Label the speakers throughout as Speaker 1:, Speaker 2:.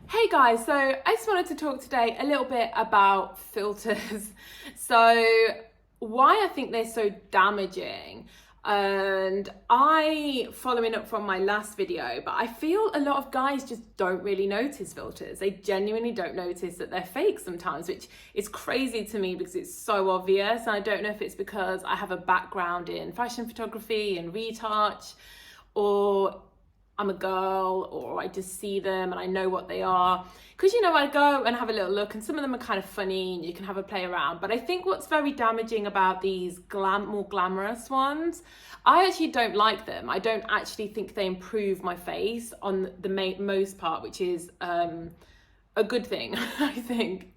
Speaker 1: Hey guys, so I just wanted to talk today a little bit about filters. So, why I think they're so damaging. And following up from my last video, but I feel a lot of guys just don't really notice filters. They genuinely don't notice that they're fake sometimes, which is crazy to me because it's so obvious. And I don't know if it's because I have a background in fashion photography and retouch, or I'm a girl, or I just see them and I know what they are. Because, I go and have a little look and some of them are kind of funny and you can have a play around. But I think what's very damaging about these more glamorous ones, I actually don't like them. I don't actually think they improve my face on the most part, which is a good thing, I think,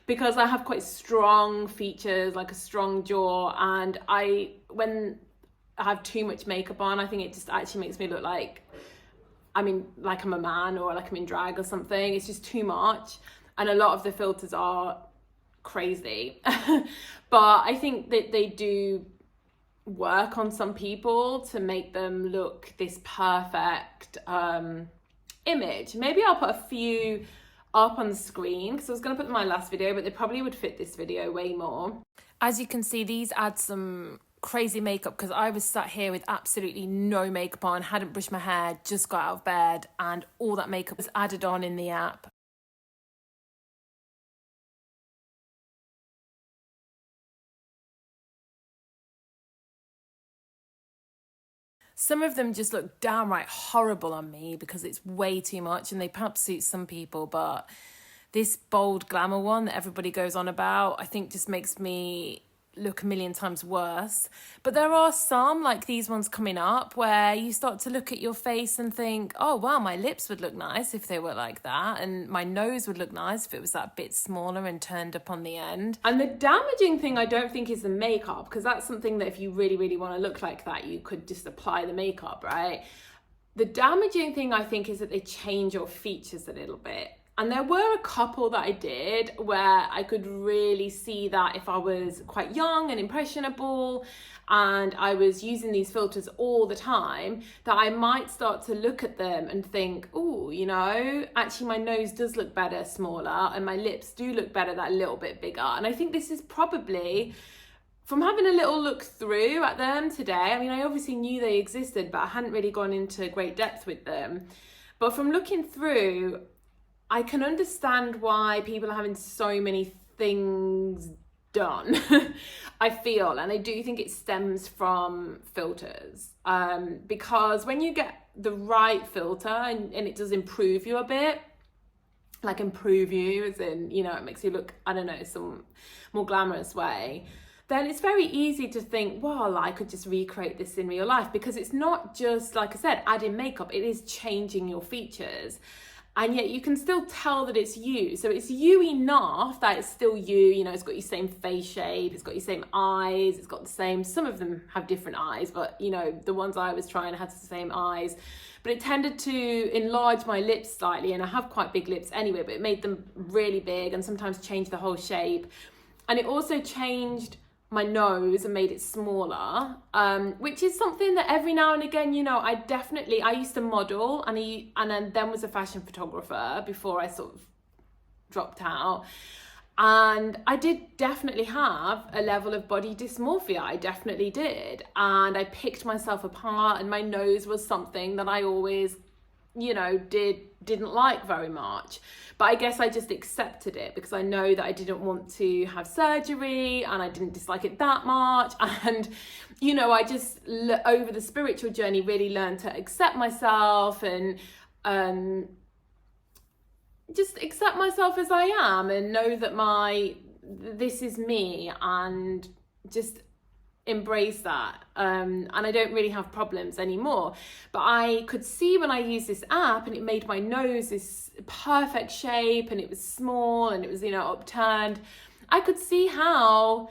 Speaker 1: because I have quite strong features, like a strong jaw. And when I have too much makeup on, I think it just actually makes me look like I'm a man, or like I'm in drag or something. It's just too much. And a lot of the filters are crazy. But I think that they do work on some people to make them look this perfect image. Maybe I'll put a few up on the screen because I was going to put them in my last video, but they probably would fit this video way more. As you can see, these add some crazy makeup because I was sat here with absolutely no makeup on, hadn't brushed my hair, just got out of bed, and all that makeup was added on in the app. Some of them just look downright horrible on me because it's way too much, and they perhaps suit some people, but this bold glamour one that everybody goes on about, I think just makes me look a million times worse. But there are some, like these ones coming up, where you start to look at your face and think, oh wow, my lips would look nice if they were like that, and my nose would look nice if it was that bit smaller and turned up on the end. And the damaging thing, I don't think, is the makeup, because that's something that if you really, really want to look like that, you could just apply the makeup, right? The damaging thing, I think, is that they change your features a little bit. And there were a couple that I did where I could really see that if I was quite young and impressionable and I was using these filters all the time, that I might start to look at them and think, oh, actually my nose does look better smaller and my lips do look better that little bit bigger. And I think this is probably from having a little look through at them today. I obviously knew they existed, but I hadn't really gone into great depth with them. But from looking through, I can understand why people are having so many things done, I feel. And I do think it stems from filters. Because when you get the right filter and it does improve you a bit, like improve you as in, it makes you look, I don't know, some more glamorous way, then it's very easy to think, well, I could just recreate this in real life, because it's not just, like I said, adding makeup, it is changing your features. And yet you can still tell that it's you. So it's you enough that it's still you. It's got your same face shape, it's got your same eyes, it's got the same, some of them have different eyes, but the ones I was trying had the same eyes. But it tended to enlarge my lips slightly, and I have quite big lips anyway, but it made them really big and sometimes changed the whole shape. And it also changed my nose and made it smaller, which is something that every now and again, I used to model and then was a fashion photographer before I sort of dropped out. And I did definitely have a level of body dysmorphia. I definitely did. And I picked myself apart, and my nose was something that I always didn't like very much. But I guess I just accepted it because I know that I didn't want to have surgery and I didn't dislike it that much. And I just over the spiritual journey really learned to accept myself and just accept myself as I am, and know that this is me, and just embrace that. And I don't really have problems anymore. But I could see when I used this app and it made my nose this perfect shape, and it was small and it was upturned, I could see how,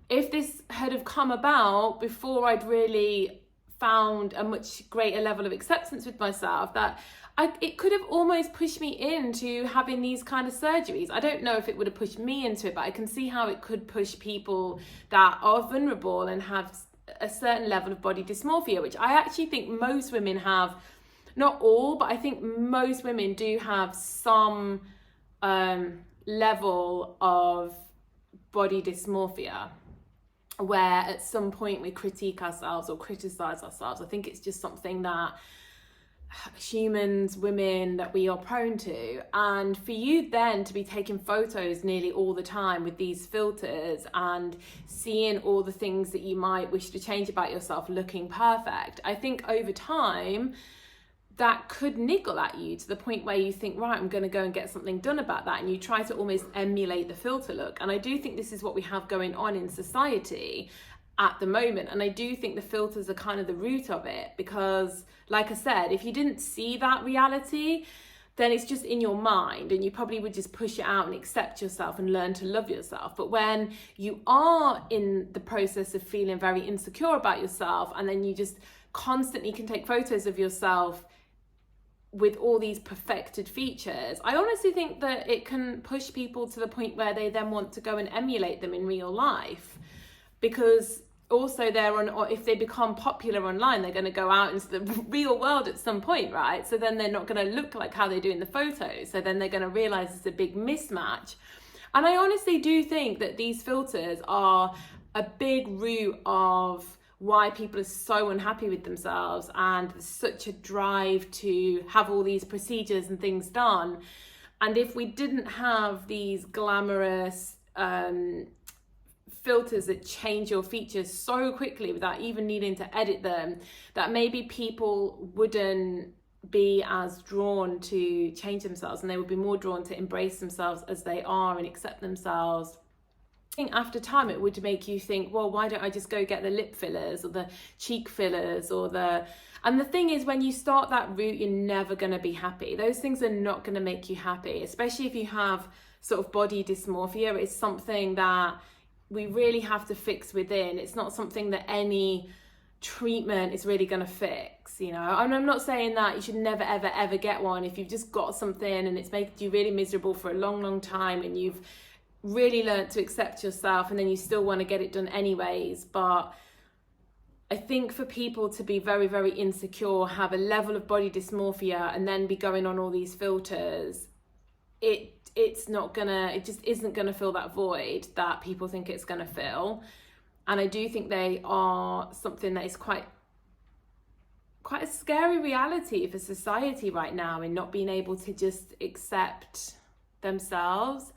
Speaker 1: if this had have come about before I'd really found a much greater level of acceptance with myself, that it could have almost pushed me into having these kind of surgeries. I don't know if it would have pushed me into it, but I can see how it could push people that are vulnerable and have a certain level of body dysmorphia, which I actually think most women have not all, but I think most women do have some level of body dysmorphia where at some point we critique ourselves or criticize ourselves. I think it's just something that humans, women, that we are prone to. And for you then to be taking photos nearly all the time with these filters and seeing all the things that you might wish to change about yourself looking perfect, I think over time that could niggle at you to the point where you think, right, I'm going to go and get something done about that, and you try to almost emulate the filter look. And I do think this is what we have going on in society at the moment, and I do think the filters are kind of the root of it, because like I said, if you didn't see that reality, then it's just in your mind and you probably would just push it out and accept yourself and learn to love yourself. But when you are in the process of feeling very insecure about yourself, and then you just constantly can take photos of yourself with all these perfected features, I honestly think that it can push people to the point where they then want to go and emulate them in real life. Because also if they become popular online, they're going to go out into the real world at some point, right? So then they're not going to look like how they do in the photos. So then they're going to realize it's a big mismatch. And I honestly do think that these filters are a big root of why people are so unhappy with themselves, and there's such a drive to have all these procedures and things done. And if we didn't have these glamorous filters that change your features so quickly without even needing to edit them, that maybe people wouldn't be as drawn to change themselves, and they would be more drawn to embrace themselves as they are and accept themselves. I think after time it would make you think, well, why don't I just go get the lip fillers or the cheek fillers and the thing is, when you start that route, you're never going to be happy. Those things are not going to make you happy, especially if you have sort of body dysmorphia. It's something that we really have to fix within. It's not something that any treatment is really going to fix, you know. And I'm not saying that you should never ever ever get one if you've just got something and it's making you really miserable for a long time, and you've really learned to accept yourself, and then you still want to get it done anyways. But I think for people to be very, very insecure, have a level of body dysmorphia, and then be going on all these filters, it just isn't gonna fill that void that people think it's gonna fill. And I do think they are something that is quite a scary reality for society right now, in not being able to just accept themselves.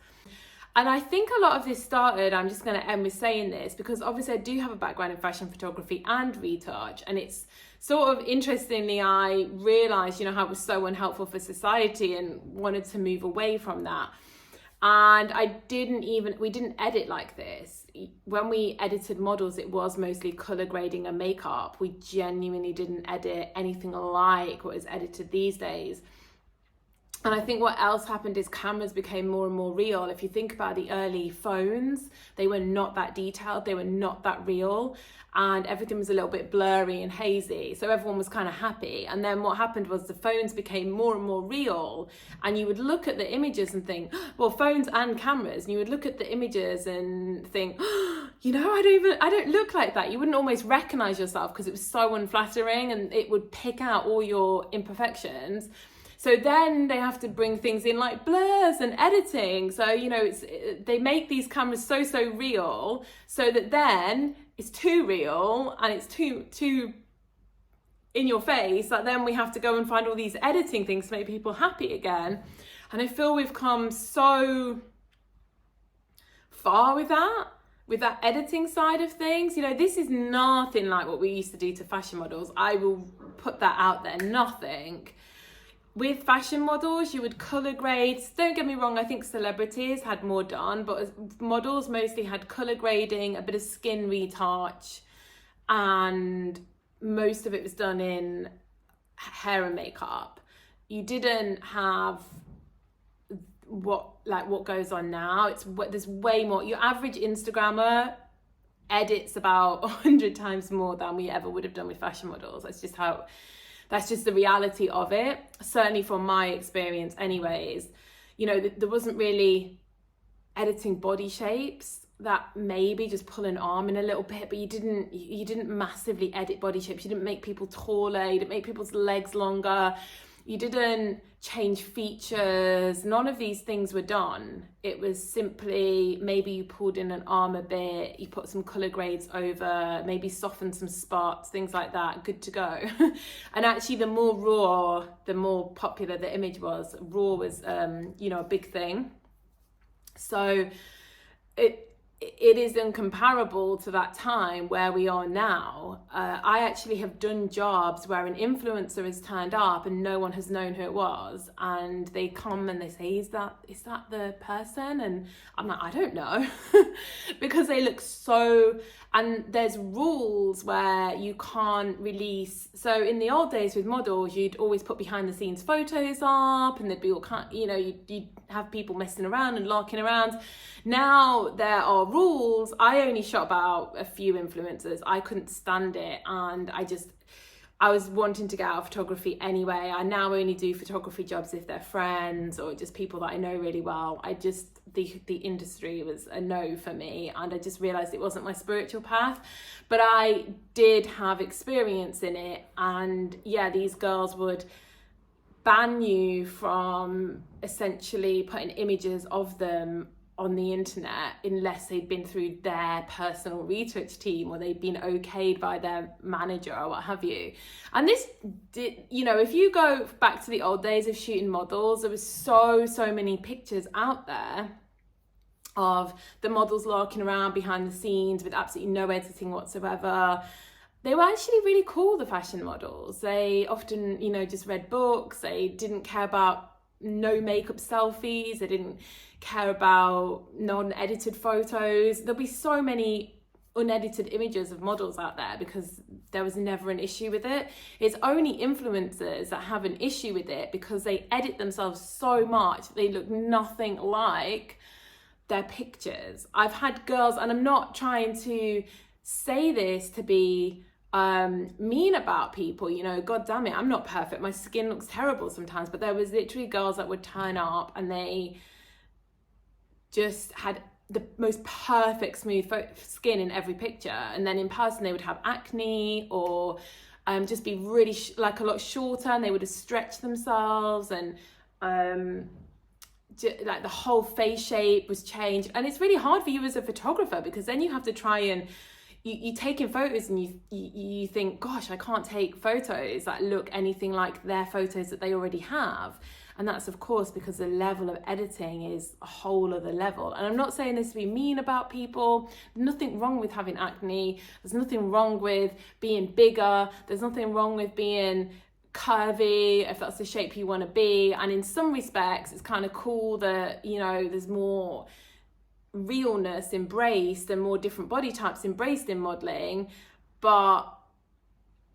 Speaker 1: And I think a lot of this started, I'm just going to end with saying this, because obviously I do have a background in fashion photography and retouch, and it's sort of interestingly, I realised, how it was so unhelpful for society and wanted to move away from that. And we didn't edit like this. When we edited models, it was mostly colour grading and makeup. We genuinely didn't edit anything like what is edited these days. And I think what else happened is cameras became more and more real. If you think about the early phones, they were not that detailed, they were not that real, and everything was a little bit blurry and hazy. So everyone was kind of happy. And then what happened was the phones became more and more real, and you would look at the images and think, well, phones and cameras, and you would look at the images and think, I don't look like that. You wouldn't almost recognize yourself because it was so unflattering, and it would pick out all your imperfections. So then they have to bring things in like blurs and editing. So, they make these cameras so real, so that then it's too real and it's too in your face, that then we have to go and find all these editing things to make people happy again. And I feel we've come so far with that editing side of things. This is nothing like what we used to do to fashion models. I will put that out there, nothing. With fashion models, you would colour grade. Don't get me wrong, I think celebrities had more done, but models mostly had colour grading, a bit of skin retouch, and most of it was done in hair and makeup. You didn't have what goes on now. There's way more. Your average Instagrammer edits about 100 times more than we ever would have done with fashion models. That's just the reality of it, certainly from my experience anyways. There wasn't really editing body shapes that maybe just pull an arm in a little bit, but you didn't massively edit body shapes. You didn't make people taller, you didn't make people's legs longer, you didn't change features. None of these things were done. It was simply maybe you pulled in an arm a bit, you put some colour grades over, maybe softened some spots, things like that, good to go. And actually the more raw, the more popular the image was. Raw was, a big thing. So it is incomparable to that time where we are now. I actually have done jobs where an influencer has turned up and no one has known who it was, and they come and they say, is that the person? And I'm like, I don't know. Because they look so, and there's rules where you can't release. So in the old days with models, you'd always put behind the scenes photos up, and there'd be all kind, you'd have people messing around and larking around. Now there are rules. I only shot about a few influencers. I couldn't stand it, and I was wanting to get out of photography anyway. I now only do photography jobs if they're friends or just people that I know really well. The industry was a no for me, and I just realized it wasn't my spiritual path. But I did have experience in it, and yeah, these girls would ban you from essentially putting images of them on the internet unless they'd been through their personal retouch team or they'd been okayed by their manager or what have you. And this did, if you go back to the old days of shooting models, there was so many pictures out there of the models larking around behind the scenes with absolutely no editing whatsoever. They were actually really cool, the fashion models. They often, just read books. They didn't care about no makeup selfies. They didn't care about non-edited photos. There'll be so many unedited images of models out there because there was never an issue with it. It's only influencers that have an issue with it because they edit themselves so much they look nothing like their pictures. I've had girls, and I'm not trying to say this to be mean about people, god damn it, I'm not perfect, my skin looks terrible sometimes, but there was literally girls that would turn up and they just had the most perfect smooth skin in every picture, and then in person they would have acne or just be really like a lot shorter, and they would have stretched themselves, and like the whole face shape was changed. And it's really hard for you as a photographer because then you have to try and you take in photos and you think, gosh, I can't take photos that look anything like their photos that they already have. And that's, of course, because the level of editing is a whole other level. And I'm not saying this to be mean about people. There's nothing wrong with having acne. There's nothing wrong with being bigger. There's nothing wrong with being curvy, if that's the shape you want to be. And in some respects, it's kind of cool that, there's more realness embraced and more different body types embraced in modeling, but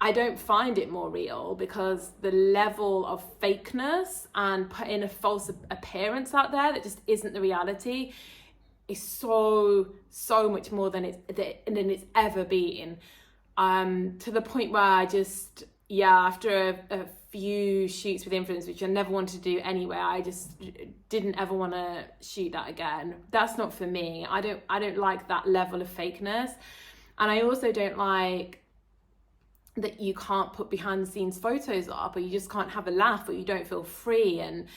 Speaker 1: I don't find it more real because the level of fakeness and putting a false appearance out there that just isn't the reality is so much more than it's ever been, to the point where I just, after a few shoots with influencers, which I never wanted to do anyway, I just didn't ever want to shoot that again. That's not for me. I don't like that level of fakeness, and I also don't like that you can't put behind the scenes photos up, or you just can't have a laugh, or you don't feel free, and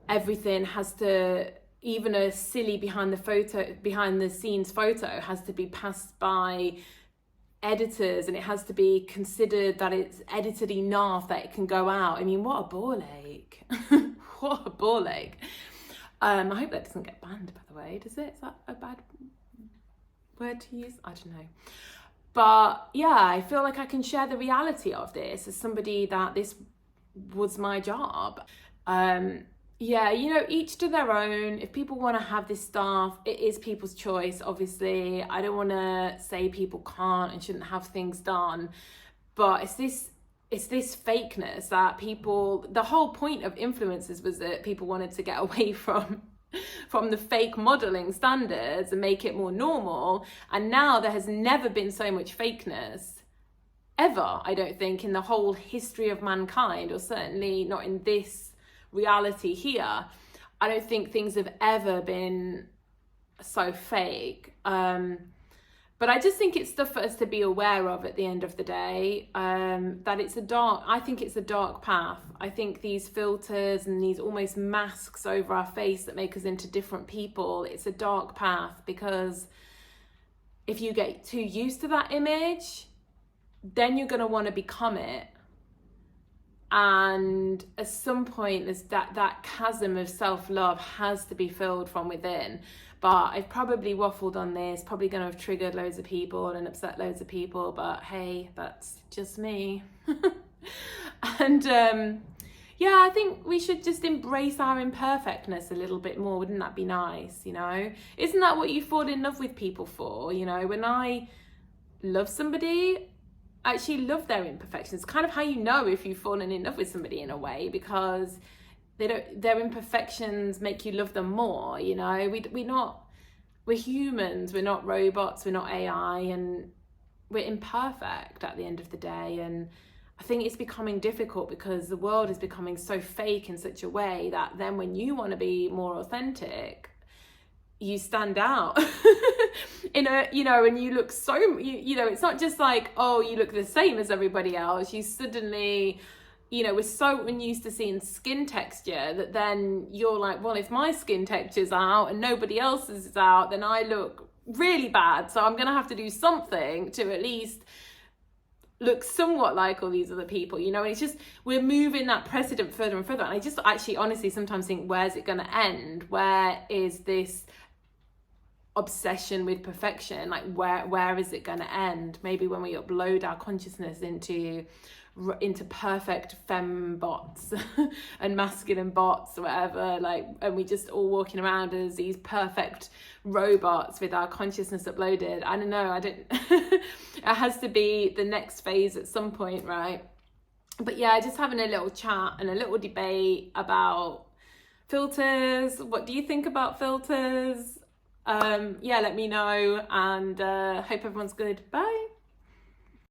Speaker 1: everything has to, even a silly behind the scenes photo has to be passed by editors, and it has to be considered that it's edited enough that it can go out. I mean, what a ball ache. What a ball ache. I hope that doesn't get banned, by the way. Does it? Is that a bad word to use? I don't know. But yeah, I feel like I can share the reality of this as somebody that this was my job. Each to their own. If people want to have this stuff, it is people's choice, obviously. I don't want to say people can't and shouldn't have things done, but it's this fakeness that people, the whole point of influencers was that people wanted to get away from the fake modeling standards and make it more normal. And now there has never been so much fakeness ever, I don't think, in the whole history of mankind, or certainly not in this reality here. I don't think things have ever been so fake. But I just think it's stuff for us to be aware of at the end of the day. That I think it's a dark path. I think these filters and these almost masks over our face that make us into different people, it's a dark path, because if you get too used to that image, then you're going to want to become it. And at some point, there's that chasm of self-love has to be filled from within. But I've probably waffled on this, probably going to have triggered loads of people and upset loads of people. But hey, that's just me. And yeah, I think we should just embrace our imperfectness a little bit more. Wouldn't that be nice, you know? Isn't that what you fall in love with people for? You know, when I love somebody, I actually love their imperfections. It's kind of how you know if you've fallen in love with somebody in a way, because their imperfections make you love them more, you know? We're humans, we're not robots, we're not AI, and we're imperfect at the end of the day. And I think it's becoming difficult because the world is becoming so fake in such a way that then when you want to be more authentic, you stand out in a, you know, and you look so, you know, it's not just like, oh, you look the same as everybody else. You suddenly, you know, we're so unused to seeing skin texture that then you're like, well, if my skin texture's out and nobody else's is out, then I look really bad. So I'm going to have to do something to at least look somewhat like all these other people, you know. And it's just, we're moving that precedent further and further. And I just actually honestly sometimes think, where's it going to end? Where is this obsession with perfection? Like, where is it going to end? Maybe when we upload our consciousness into perfect femme bots and masculine bots or whatever, like, and we just all walking around as these perfect robots with our consciousness uploaded. I don't know, it has to be the next phase at some point, right? But yeah, just having a little chat and a little debate about filters. What do you think about filters? Yeah, let me know, and hope everyone's good. Bye.